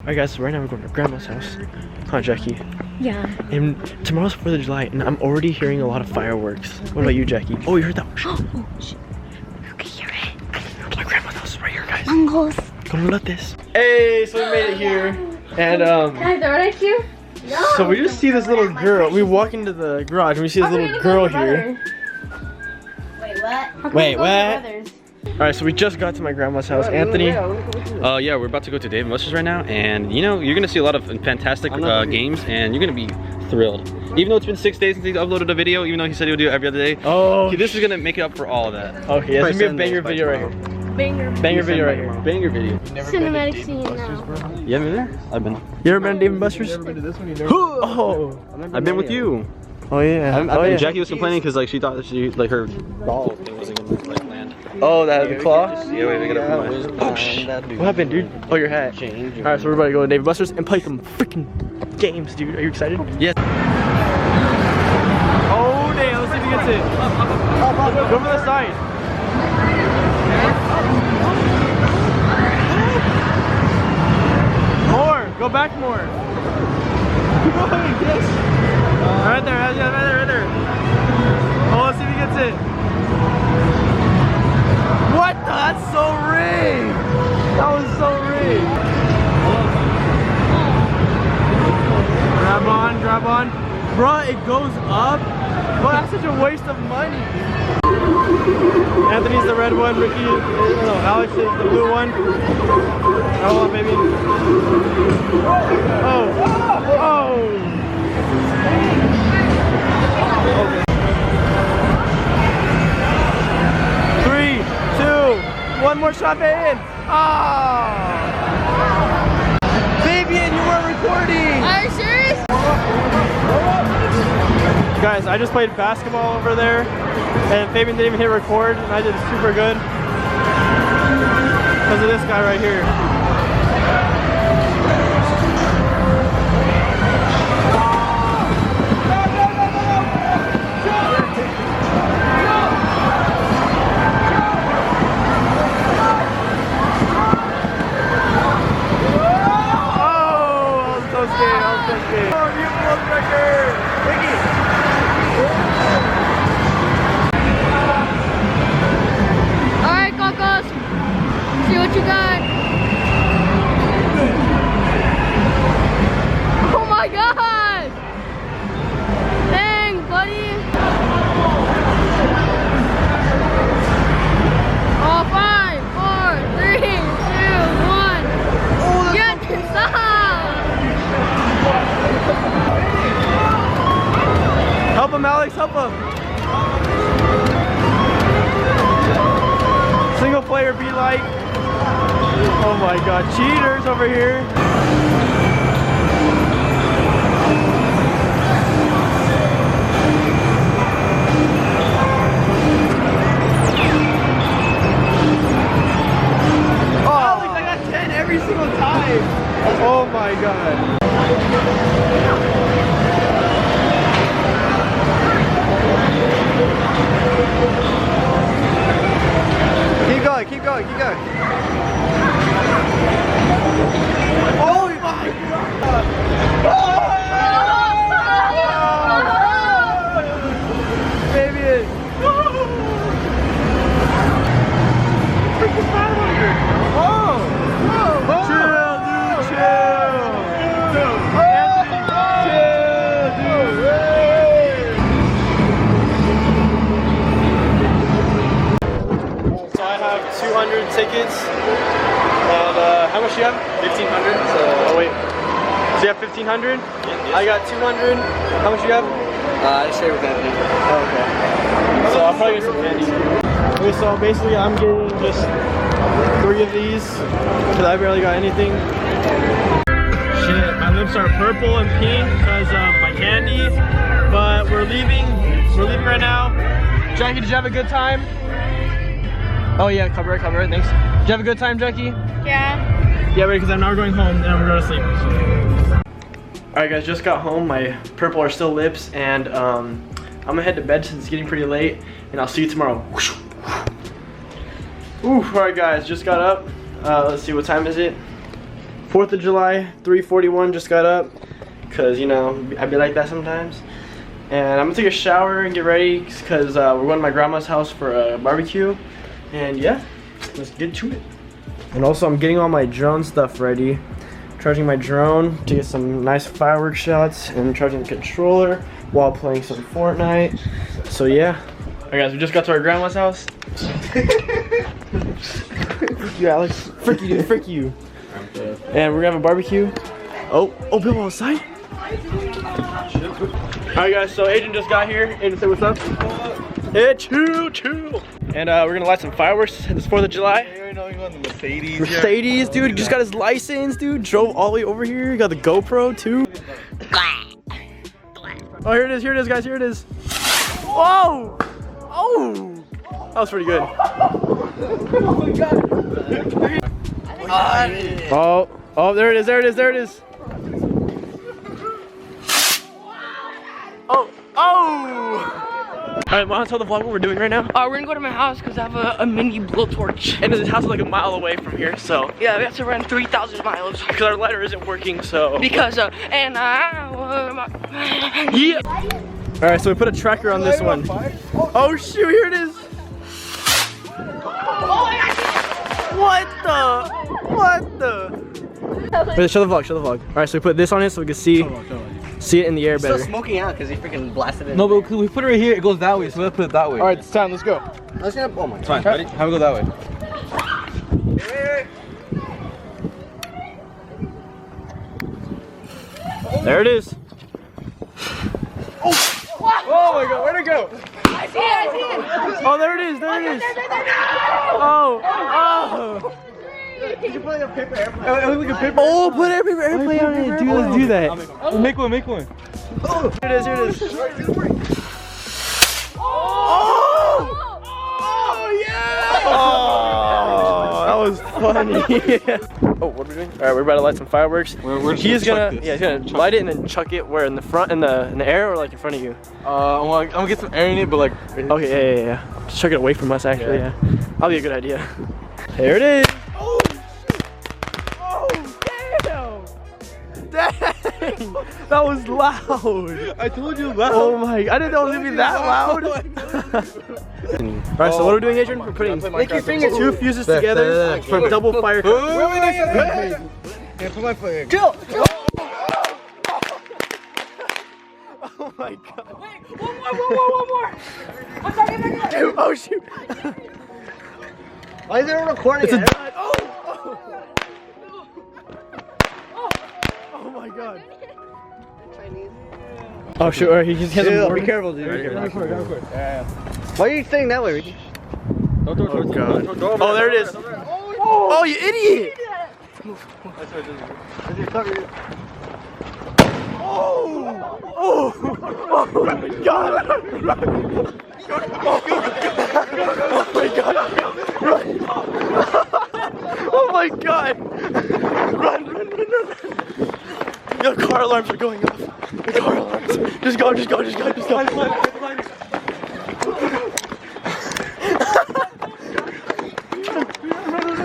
Alright guys, so right now we're going to grandma's house. Huh, Jackie? Yeah. And tomorrow's 4th of July and I'm already hearing a lot of fireworks. What about you, Jackie? Oh, you heard that? Oh, shit. You can hear it. My grandma's house is right here, guys. Mangos. Come look at this. Hey, so we made it here. And Can I throw it at you? No. so we just see this little girl. We walk into the garage and we see this little girl here. Wait, what? Wait, what? Alright, so we just got to my grandma's house. Anthony? Yeah, we're about to go to Dave & Buster's right now, and you know, you're gonna see a lot of fantastic games, and you're gonna be thrilled. Even though it's been 6 days since he uploaded a video, even though he said he would do it every other day. Oh, this is gonna make it up for all of that. Okay, yeah, it's gonna be a banger video right here. Banger video right here. Banger video. Cinematic scene now. You haven't been there? I've been. You ever been to Dave & Buster's? Never been to this one either. Oh, I've been with you. oh yeah. Jackie was complaining because like she thought that her ball thing wasn't gonna like land. Oh, that the claw? Yeah, wait, we gotta put my... Oh, shit. What happened, dude? Oh, your hat. Alright, so we're about to go to Dave & Buster's and play some freaking games, dude. Are you excited? Yes. Oh, damn. Let's see if he gets it. Go for the side. More. Go back more. Keep going. Yes. Right there. Right there. Oh, let's see if he gets it. What? That's so rigged! That was so rigged! Grab on. Bruh, it goes up? Bro, that's such a waste of money. Anthony's the red one, Ricky, no, Alex is the blue one. Hold on, baby. Oh! Okay. 3, 2, 1 more shot, in. Oh! Fabian, you weren't recording! Are you serious? Guys, I just played basketball over there, and Fabian didn't even hit record, and I did super good because of this guy right here. Alright, Cocos. See what you got. Oh my god! Dang, buddy. Oh, 5, 4, 3, 2, 1. Get inside! Help him, Alex, help him. Single player be like. Oh my god, cheaters over here. Oh, Alex, I got 10 every single time. Oh my god. Keep going. Oh my god! Baby! Freaking Firework! Oh! Chill, dude, chill! So I have 200 tickets, and how much do you have? 1,500. So, oh wait, so you have 1,500? Yes. I got 200. How much do you have? I just stay with Anthony. Oh, okay. So I'll probably get some candy. Okay, so basically I'm getting just 3 of these because I barely got anything. Shit, my lips are purple and pink because of my candy, but we're leaving right now. Jackie, did you have a good time? Oh yeah, cover it, thanks. Did you have a good time, Jackie? Yeah. Yeah, ready, because now we're going home, then we're going to sleep. Alright guys, just got home. My purple are still lips, and I'm gonna head to bed since it's getting pretty late, and I'll see you tomorrow. Ooh, alright guys, just got up. Let's see, what time is it? 4th of July, 3:41, just got up. Cause you know, I be like that sometimes. And I'm gonna take a shower and get ready because we're going to my grandma's house for a barbecue. And yeah, let's get to it. And also I'm getting all my drone stuff ready. Charging my drone to get some nice firework shots and charging the controller while playing some Fortnite. So yeah. Alright guys, we just got to our grandma's house. Frick you, Alex. Frick you, dude. Frick you. And we're gonna have a barbecue. Oh, people outside? Alright guys, so Adrian just got here. Adrian, say what's up. Hey, chill. And we're gonna light some fireworks this 4th of July. Mercedes, dude, just got his license, dude. Drove all the way over here. Got the GoPro too. Oh, here it is, guys. Here it is. Whoa! Oh! That was pretty good. Oh, there it is. Oh! Alright, wanna tell the vlog what we're doing right now? We're gonna go to my house because I have a mini blowtorch. And this house is like a mile away from here, so. Yeah, we have to run 3,000 miles. Because our lighter isn't working, so. Because, yeah! Alright, so we put a tracker on this one. Oh shoot, here it is! What the? Wait, show the vlog. Alright, so we put this on it so we can see it in the air better. It's still smoking out because he freaking blasted it. No, but we put it right here, it goes that way, so let's put it that way. Alright, it's time, let's go. Let's get oh my god. Fine, ready? Have it go that way. There it is. Oh my god, where'd it go? I see it. Oh, there it is. Oh. Did you put a paper airplane? Oh, put a paper airplane on it. Dude, let's do that. Make one. Here it is. Oh, yeah! Oh, that was funny. Oh, what are we doing? All right, we're about to light some fireworks. He's gonna light it and then chuck it where in the front, in the air, or like in front of you. I'm gonna get some air in it, but like. Okay, yeah. Just chuck it away from us, actually. Yeah. That'll be a good idea. There it is. Oh, damn! Dang! That was loud. I told you loud. Oh my! I didn't know it was gonna be that loud. Alright, so what are we doing, Adrian? We're putting two fuses together for a double fire. Yeah, put my foot. Chill. Oh my god! Wait, one more. I'm sorry. Oh shoot! Why is everyone recording it? Oh my god! Oh shoot! Alright, he has a Chill, board. be careful, dude. Why are you staying that way, Ricky? Oh god! Oh, there it is! Oh, you idiot! Oh my god! Oh my god! Oh my god! Run! Yo, car alarms are going off. The car alarms. Just go.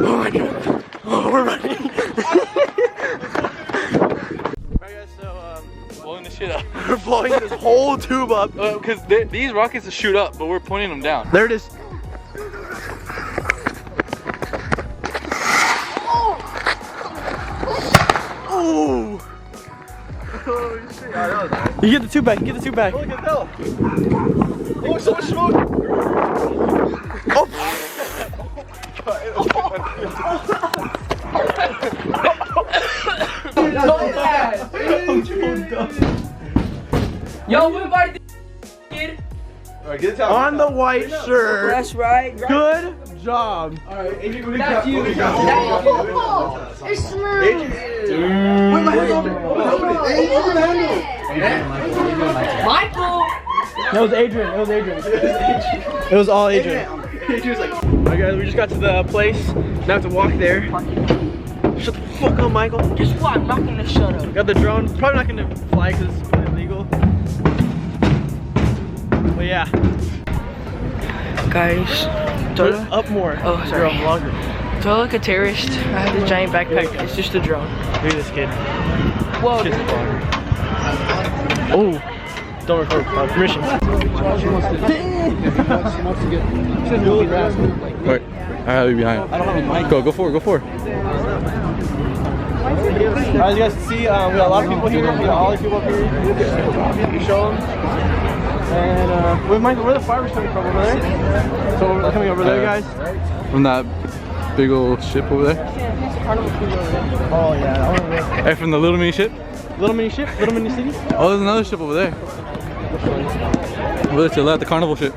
Oh my god. Oh, we're running. Alright guys, so Blowing the shit up. we're blowing this whole tube up. Because these rockets will shoot up, but we're pointing them down. There it is. Oh! You get the tube back. Oh, so much smoke! Yo, what about this kid? Alright, get the towel. On the white shirt. That's right. Good job. Alright, Adrian, That's you. It's smooth. Michael. That was Adrian. It was all Adrian. Alright guys, we just got to the place. Now have to walk there. Shut the fuck up, Michael. Guess what? I'm not gonna shut up. Got the drone. Probably not gonna fly because it's illegal. But yeah. Guys. Turn it up more. Oh, sorry. You're a vlogger. Do I look a terrorist? I have the giant backpack. It's just a drone. Look at this kid. Whoa. Oh, don't record without permission. Wait, I'll be behind. I don't have a mic. Go for it, go for it. As you guys can see, we got a lot of people here. We got all these people up here. You show them. And where the fireworks coming from over there? So we're coming over there, guys. From that big old ship over there. Oh yeah. Hey, from the little mini ship. Little mini ship, little mini city. Oh, there's another ship over there. Over there to the left, the carnival ship.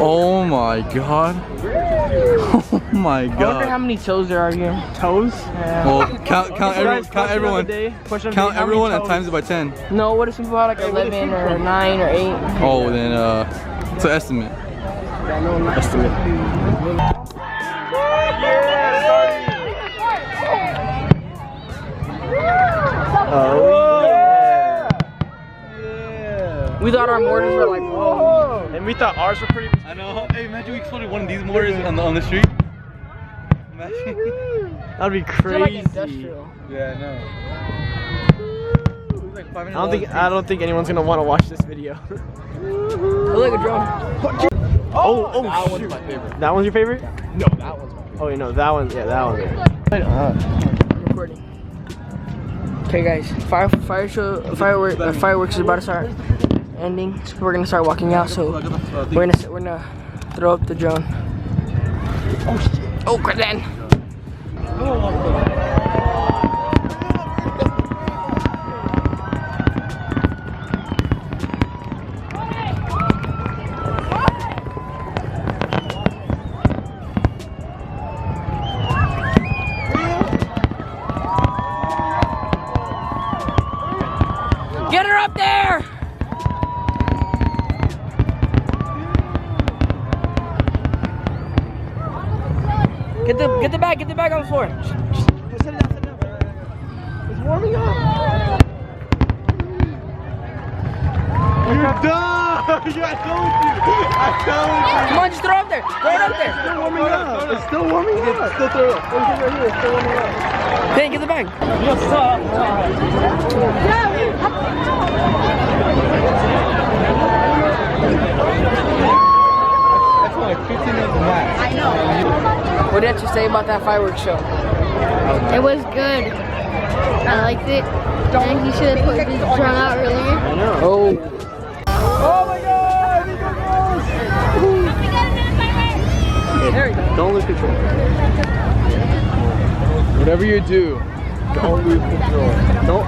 Oh my god. Oh my god. I wonder how many toes there are here. Toes? Yeah. Well, count everyone. Count everyone and times it by 10. No, what if some people are like 11 or 9 or 8? Oh, then it's an estimate. Estimate. Oh yeah. We thought our mortars were like, whoa. And we thought ours were pretty. I know. Hey, imagine we exploded one of these mortars on the street. Imagine. That'd be crazy. Like industrial. Yeah, I know. I don't think anyone's gonna want to watch this video. Look like a drone. Oh, that shoot. one's my favorite. That one's your favorite? No, that one's my favorite. Oh, you know that one. Yeah, that one. Recording. Okay, guys. Fireworks is about to start ending. So we're gonna start walking out. So we're gonna throw up the drone. Oh shit! Oh, then. Get her up there! Get the bag on the floor. Set it down. It's warming up. You're done. Yeah, I told you. Come on, just throw it up there. Throw it up there. It's still warming up. It's still warming up. Still throw it up. Right here. It's still warming up. Hey, get the bag. That's only 15 minutes max. I know. What did you say about that fireworks show? It was good. I liked it. And he should have put his drum out earlier. I know. Oh. Oh my God! There you go. Don't lose control. Whatever you do, don't lose control. Don't.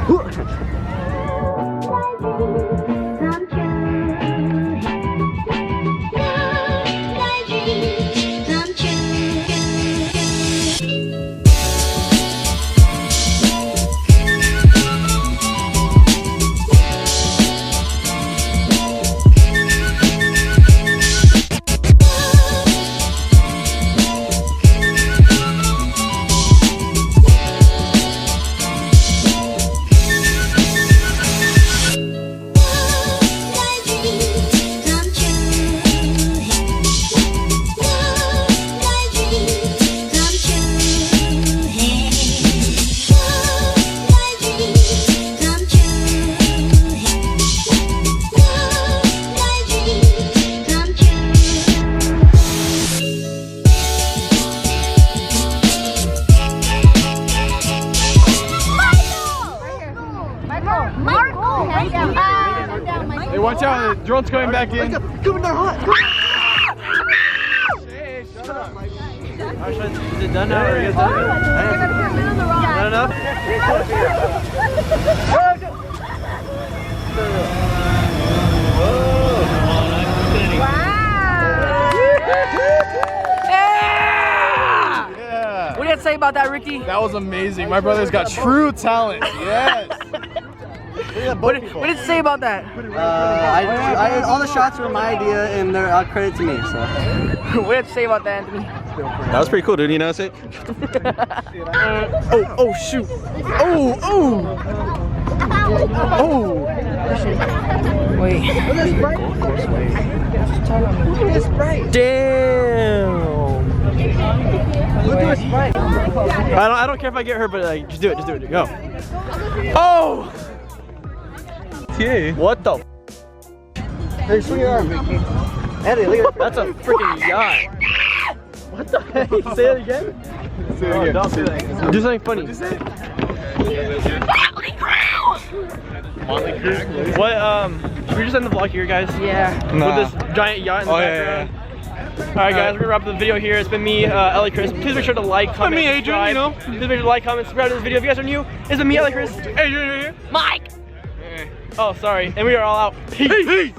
Hey, watch out, the drone's coming back in. Come in there hot. Hey, shut up. Is it done now or are you guys done? Not enough? Yeah. What do you have to say about that, Ricky? That was amazing. My brother's got true talent. Yes. What did you say about that? All the shots were my idea, and they're credit to me. So. What do you have to say about that, Anthony? That was pretty cool, dude. You know what I'm saying? Oh, shoot. Oh. Wait. Damn. I don't care if I get hurt, but like, just do it. Just do it. Go. Oh! TA. What the? Hey, swing your arm. Eddie, look at That's a freaking yacht. What the heck? Say it again? Say it again. Don't say that. Do something funny. Motley Crue. What, should we just end the vlog here, guys? Yeah. With this giant yacht in the background? Alright guys, we're gonna wrap up the video here. It's been me, LAChris. Please make sure to like, comment, me, Adrian, subscribe. you know. Please make sure to like, comment, subscribe to this video. If you guys are new, it's been me, LAChris. Adrian here. Mike! Oh, sorry. And we are all out. Peace.